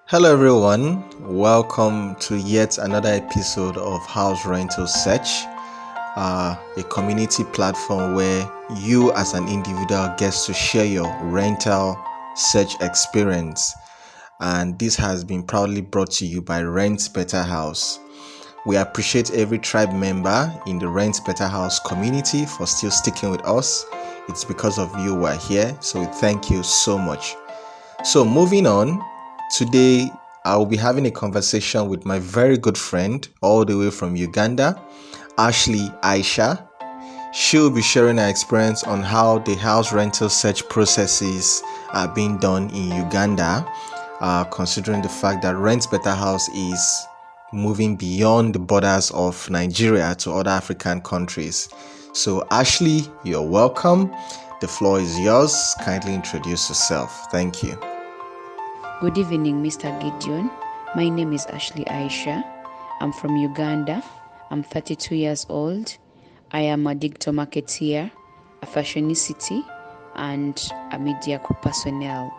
Hello, everyone. Welcome to yet another episode of House Rental Search, a community platform where you, as an individual, gets to share your rental search experience. And this has been proudly brought to you by Rentbetahouse. We appreciate every tribe member in the Rentbetahouse community for still sticking with us. It's because of you we're here, so we thank you so much. So, moving on, today I'll be having a conversation with my very good friend all the way from Uganda, Ashley Aisha. She'll be sharing her experience on how the house rental search processes are being done in Uganda, considering the fact that Rent Better House is moving beyond the borders of Nigeria to other African countries. So, Ashley, you're welcome. The floor is yours. Kindly introduce yourself. Thank you. Good evening, Mr. Gideon. My name is Ashley Aisha. I'm from Uganda. I'm 32 years old. I am a digital marketeer, a fashionicity, and a media personnel.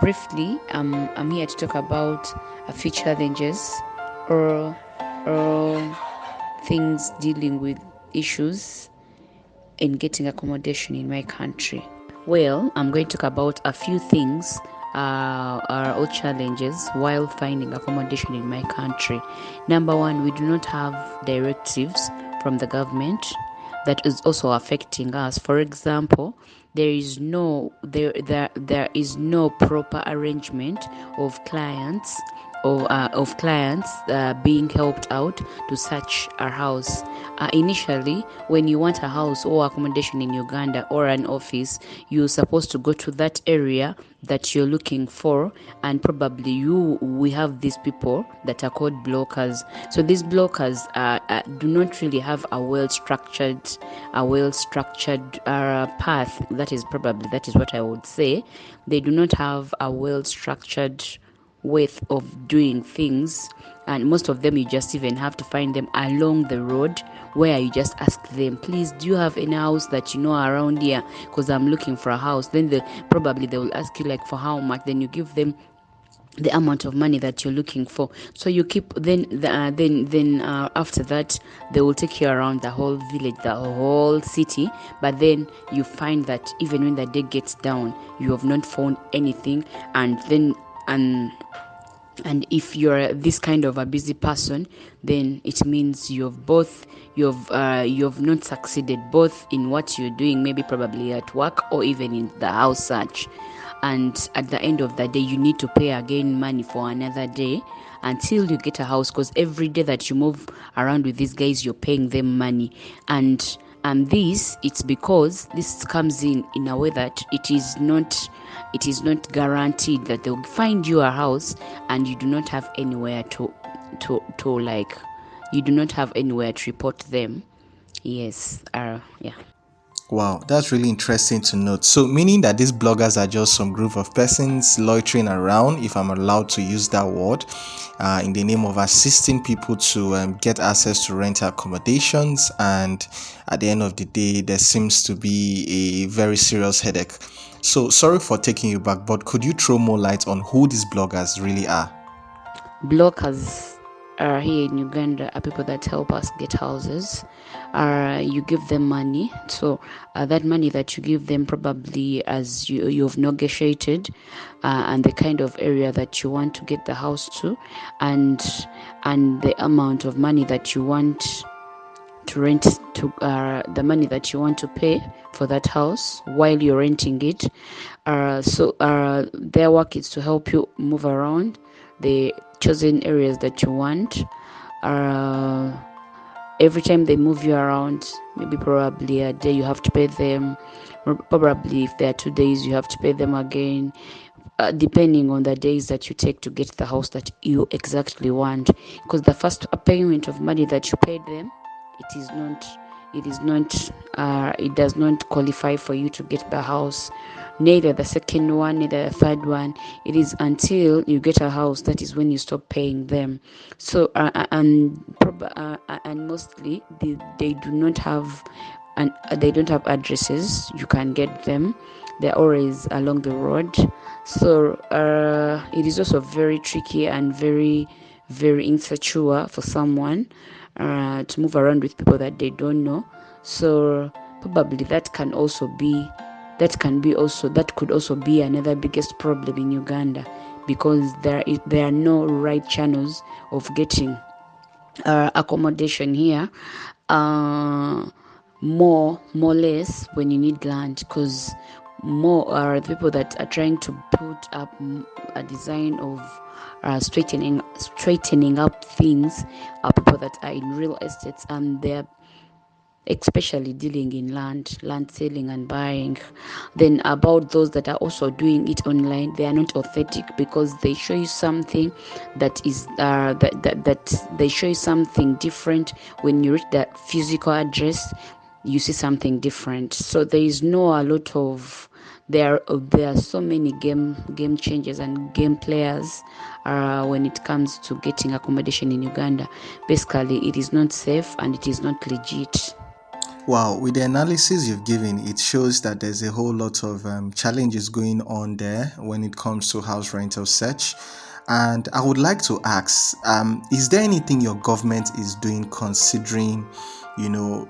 Briefly, I'm here to talk about a few challenges or, or things dealing with issues in getting accommodation in my country. Well, I'm going to talk about a few things are all challenges while finding accommodation in my country. Number one, we do not have directives from the government that is also affecting us. For example, there is no proper arrangement of clients being helped out to search our house. Initially, when you want a house or accommodation in Uganda or an office, you're supposed to go to that area that you're looking for, and probably we have these people that are called blockers. So these blockers do not really have a well-structured path. That is what I would say. They do not have a well-structured way of doing things, and most of them you just even have to find them along the road, where you just ask them, please, do you have any house that you know around here, because I'm looking for a house. Then they will ask you, like, for how much. Then you give them the amount of money that you're looking for. So you keep after that, they will take you around the whole village, the whole city. But then you find that even when the day gets down, you have not found anything. And if you're this kind of a busy person, then it means you've not succeeded both in what you're doing, maybe probably at work or even in the house search. And at the end of the day, you need to pay again money for another day until you get a house, because every day that you move around with these guys, you're paying them money. And it's because this comes in a way that it is not guaranteed that they'll find you a house, and you do not have anywhere you do not have anywhere to report them. Yes. Yeah. Wow, that's really interesting to note. So, meaning that these bloggers are just some group of persons loitering around, if I'm allowed to use that word, in the name of assisting people to get access to rental accommodations. And at the end of the day, there seems to be a very serious headache. So, sorry for taking you back, but could you throw more light on who these bloggers really are? Blockers are here in Uganda are people that help us get houses. You give them money, so that money that you give them, probably as you've negotiated, and the kind of area that you want to get the house to, and the amount of money that you want to rent, to the money that you want to pay for that house while you're renting it. So their work is to help you move around the chosen areas that you want. uh, every time they move you around, maybe probably a day, you have to pay them. Probably if there are 2 days, you have to pay them again, depending on the days that you take to get the house that you exactly want. Because the first payment of money that you paid them, it does not qualify for you to get the house. Neither the second one, neither the third one. It is until you get a house, that is when you stop paying them. So and mostly they do not have, and they don't have addresses. You can get them. they're always along the road. So it is also very tricky and very, very insecure for someone to move around with people that they don't know. So probably that could also be another biggest problem in Uganda, because there are no right channels of getting accommodation here. More less when you need land, because more are the people that are trying to put up a design of straightening up things are people that are in real estates, and they're especially dealing in land selling and buying. Then about those that are also doing it online, they are not authentic, because they show you something that is that they show you something different. When you reach that physical address, you see something different. So there is no a lot of there are so many game changers and game players when it comes to getting accommodation in Uganda. Basically, it is not safe and it is not legit. Wow, with the analysis you've given, it shows that there's a whole lot of challenges going on there when it comes to house rental search. And I would like to ask, is there anything your government is doing considering,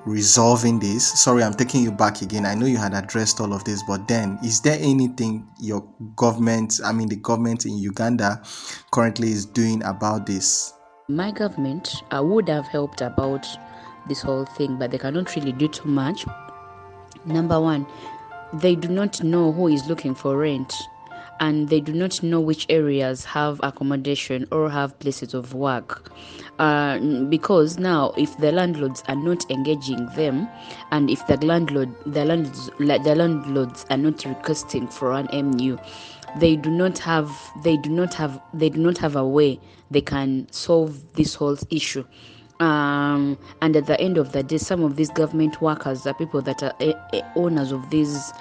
resolving this? Sorry, I'm taking you back again. I know you had addressed all of this, but then is there anything your government, the government in Uganda currently is doing about this? My government would have helped about this whole thing, but they cannot really do too much. Number one, they do not know who is looking for rent, and they do not know which areas have accommodation or have places of work. Because now, if the landlords are not engaging them, and if the landlords are not requesting for an MU, they do not have a way they can solve this whole issue. And at the end of the day, some of these government workers are people that are owners of these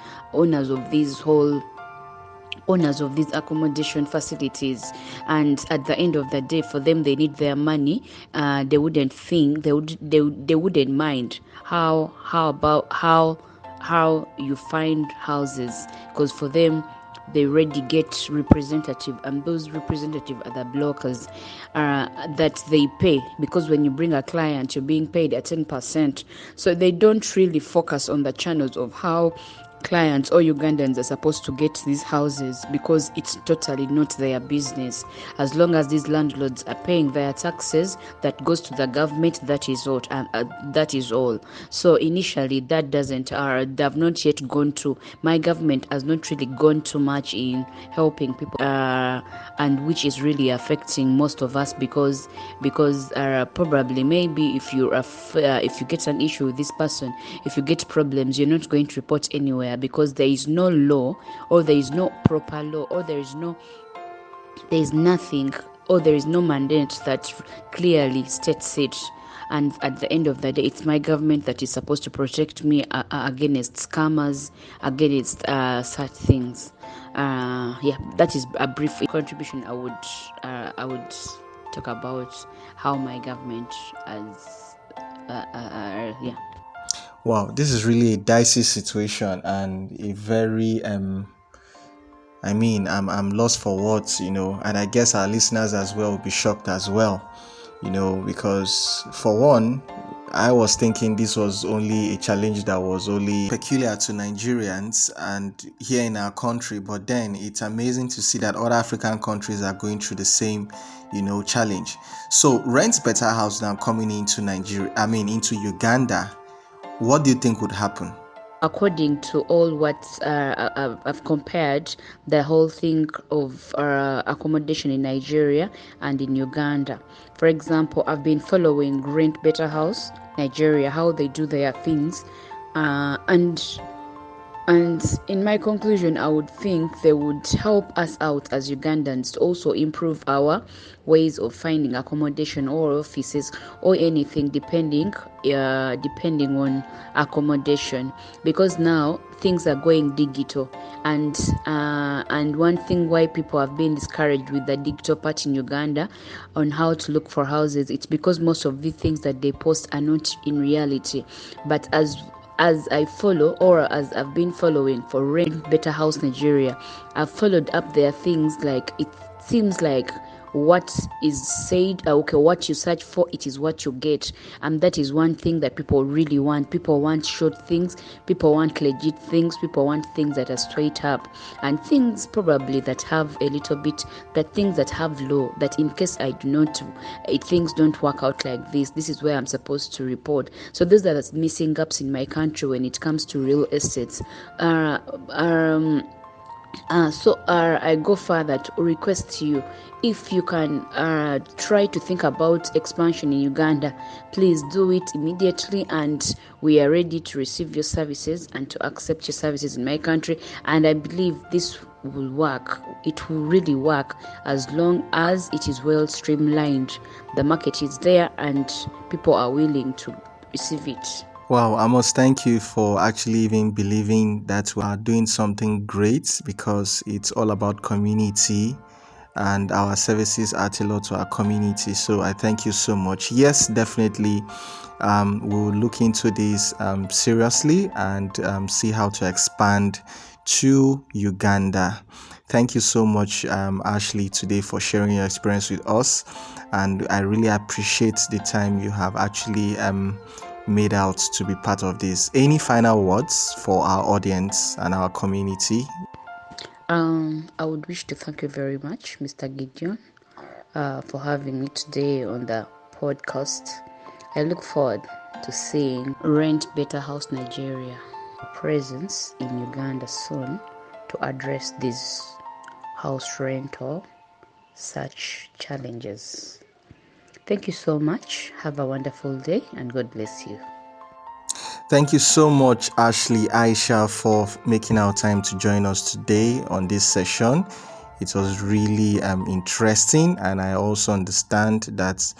accommodation facilities, and at the end of the day, for them, they need their money. They wouldn't think they wouldn't mind how you find houses, because for them, they already get representative, and those representative are the blockers that they pay, because when you bring a client, you're being paid at 10%. So they don't really focus on the channels of how clients or Ugandans are supposed to get these houses, because it's totally not their business. As long as these landlords are paying their taxes, that goes to the government. That is all, and that is all. So initially, that doesn't. They have not yet gone to. My government has not really gone too much in helping people, and which is really affecting most of us, because probably maybe if you get an issue with this person, if you get problems, you're not going to report anywhere, because there is no law, or there is no proper law, or there is nothing, or there is no mandate that clearly states it. And at the end of the day, it's my government that is supposed to protect me against scammers, against such things. That is a brief contribution. I would talk about how my government has yeah. Wow, this is really a dicey situation and a very I'm lost for words, and I guess our listeners as well will be shocked as well, because for one, I was thinking this was only a challenge that was only peculiar to Nigerians and here in our country, but then it's amazing to see that other African countries are going through the same, challenge. So Rentbetahouse now coming into into Uganda, what do you think would happen? According to all what I've compared the whole thing of accommodation in Nigeria and in Uganda. For example, I've been following Rentbetahouse Nigeria, how they do their things, and in my conclusion, I would think they would help us out as Ugandans to also improve our ways of finding accommodation or offices or anything, depending on accommodation, because now things are going digital, and one thing why people have been discouraged with the digital part in Uganda on how to look for houses, it's because most of the things that they post are not in reality. But as I follow, or as I've been following for Rentbetahouse Nigeria, I've followed up their things. Like, it seems like what is said, okay, what you search for, it is what you get. And that is one thing that people really want. People want short things, people want legit things, people want things that are straight up, and things probably that have a little bit, that things that have low, that in case I do not, things don't work out like this is where I'm supposed to report. So those are the missing gaps in my country when it comes to real estates. I go further to request you, if you can try to think about expansion in Uganda, please do it immediately, and we are ready to receive your services and to accept your services in my country. And I believe this will work. It will really work as long as it is well streamlined. The market is there and people are willing to receive it. Wow, I must thank you for actually even believing that we are doing something great, because it's all about community and our services are tailored to our community. So I thank you so much. Yes, definitely. We'll look into this seriously and see how to expand to Uganda. Thank you so much, Ashley, today for sharing your experience with us. And I really appreciate the time you have actually made out to be part of this. Any final words for our audience and our community? I would wish to thank you very much, Mr. Gideon, for having me today on the podcast. I look forward to seeing Rentbetahouse Nigeria presence in Uganda soon to address these house rental such challenges. Thank you so much. Have a wonderful day and God bless you. Thank you so much, Ashley Aisha, for making our time to join us today on this session. It was really interesting, and I also understand that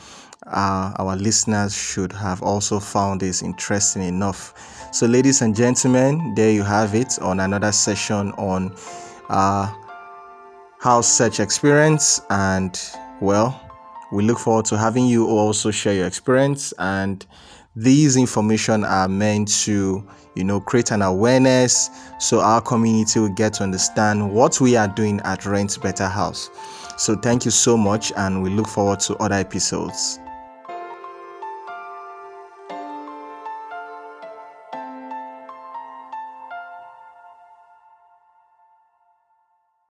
our listeners should have also found this interesting enough. So, ladies and gentlemen, there you have it on another session on house search experience. And well, we look forward to having you also share your experience. And these information are meant to, create an awareness so our community will get to understand what we are doing at Rent Better House. So thank you so much, and we look forward to other episodes.